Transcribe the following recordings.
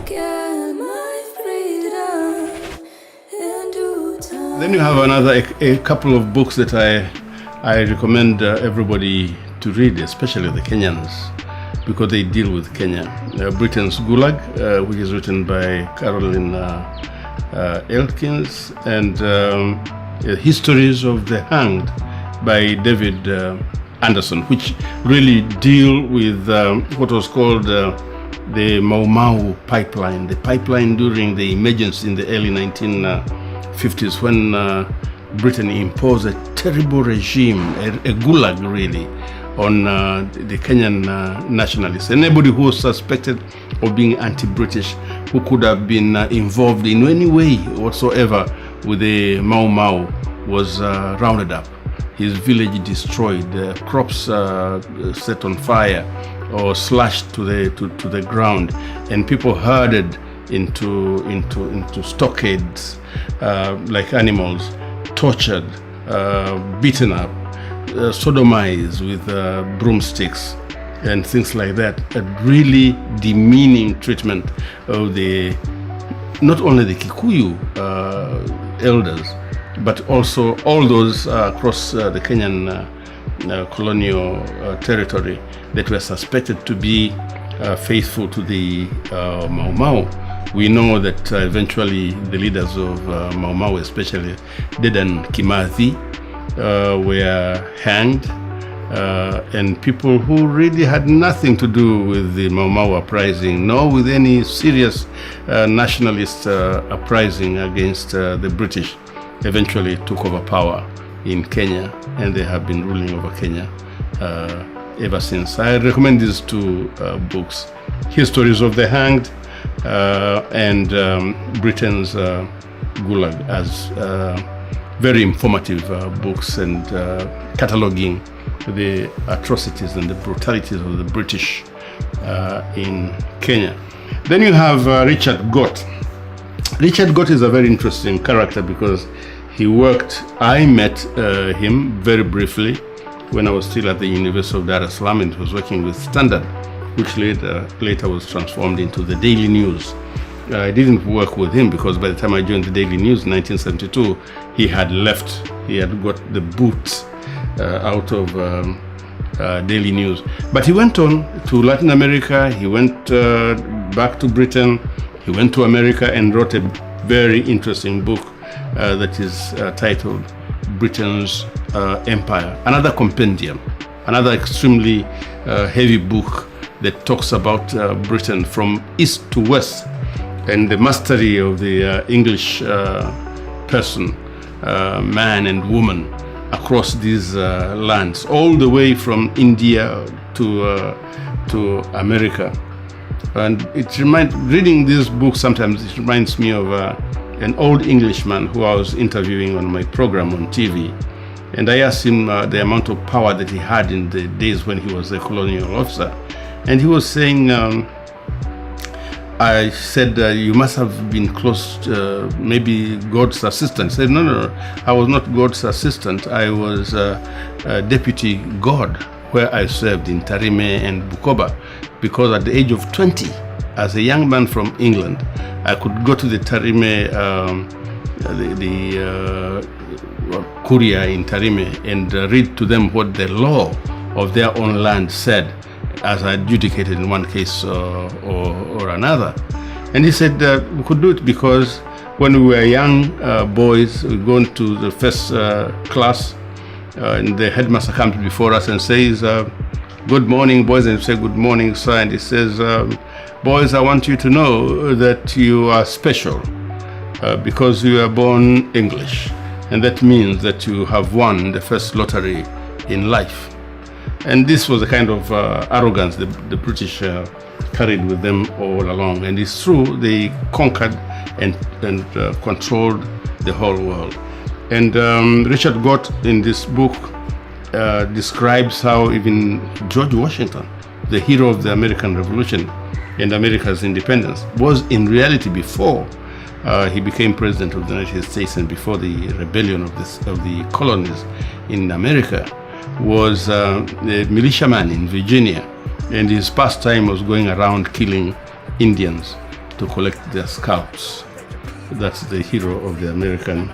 get my freedom in due time. Then you have a couple of books that I recommend everybody to read, especially the Kenyans, because they deal with Kenya. Britain's Gulag, which is written by Caroline Elkins, and Histories of the Hanged by David Anderson, which really deal with what was called the Mau Mau pipeline, the pipeline during the emergence in the early 1950s when Britain imposed a terrible regime, a gulag really, on the Kenyan nationalists. Anybody who was suspected of being anti-British, who could have been involved in any way whatsoever with the Mau Mau, was rounded up. His village destroyed, crops set on fire or slashed to the ground, and people herded into stockades like animals, tortured, beaten up, sodomized with broomsticks and things like that. A really demeaning treatment of not only the Kikuyu elders, but also all those across the Kenyan colonial territory that were suspected to be faithful to the Mau Mau. We know that eventually the leaders of Mau Mau, especially Dedan Kimathi, were hanged, and people who really had nothing to do with the Mau Mau uprising, nor with any serious nationalist uprising against the British, eventually took over power in Kenya, and they have been ruling over Kenya ever since. I recommend these two books, Histories of the Hanged and Britain's Gulag, as very informative books and cataloging the atrocities and the brutalities of the British in Kenya. Then you have Richard Gott. Richard Gott is a very interesting character because I met him very briefly when I was still at the University of Dar es Salaam, and was working with Standard, which later was transformed into the Daily News. I didn't work with him because by the time I joined the Daily News in 1972, he had left. He had got the boot out of Daily News. But he went on to Latin America, he went back to Britain, he went to America and wrote a very interesting book that is titled Britain's Empire. Another compendium, another extremely heavy book that talks about Britain from east to west, and the mastery of the English person, man and woman, across these lands, all the way from India to America. And reading this book sometimes it reminds me of an old Englishman who I was interviewing on my program on TV. And I asked him the amount of power that he had in the days when he was a colonial officer. And he was saying, I said, you must have been close to maybe God's assistant. He said, no, I was not God's assistant. I was deputy God, where I served in Tarime and Bukoba, because at the age of 20, as a young man from England, I could go to the Tarime, the courier in Tarime, and read to them what the law of their own land said, as adjudicated in one case or another. And he said we could do it because when we were young boys, we go into the first class, and the headmaster comes before us and says, good morning, boys, and we say, good morning, sir, and he says, boys, I want you to know that you are special because you are born English, and that means that you have won the first lottery in life. And this was the kind of arrogance the British carried with them all along. And it's true, they conquered and controlled the whole world. And Richard Gott in this book describes how even George Washington, the hero of the American Revolution and America's independence, was in reality, before he became president of the United States and before the rebellion of the colonies in America, was a militiaman in Virginia, and his pastime was going around killing Indians. to collect their scalps. That's the hero of the American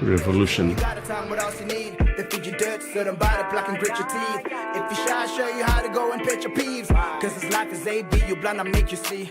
Revolution. They feed you dirt, sit and bite it, black and grit your teeth. If you shy, show you how to go and pitch your peeves. Cause this life is AB, you blind, I make you see.